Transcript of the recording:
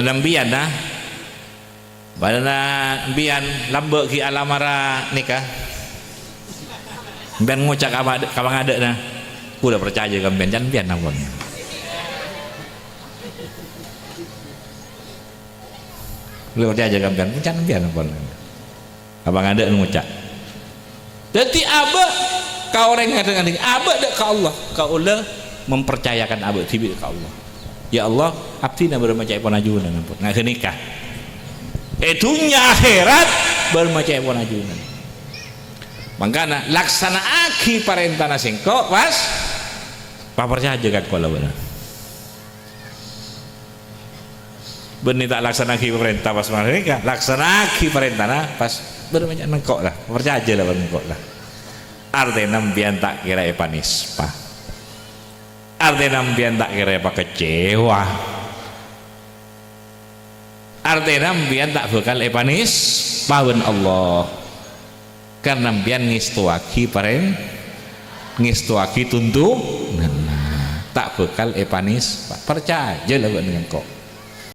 Lambian nah badana ambian lambe ki alamara nikah ben ngucak kabang ada nah udah percaya kan ben jan bian nampun lu percaya kan ben jan bian nampun kabang ada ngucak jadi aba kau orang ngadeng aba dek ka Allah kau ulah mempercayakan aba tibi ka Allah ya Allah abdi na bermacai ponajunan ampun ngah nikah dunya akhirat bermacai ponajunan makanya laksana aki parentana singko pas percaya kan kala benar benih tak laksana aki perintah pas mereka laksana aki parentana pas bermacai nengkok lah percaya lah nengkok lah artinya bian tak kira epanispa artinya bian tak kira apa kecewa artinya bian tak bakal epanis pawen Allah karena bian ngistuaki paren ngistuaki tuntu nah, tak bakal epanis percaya lah dengan kok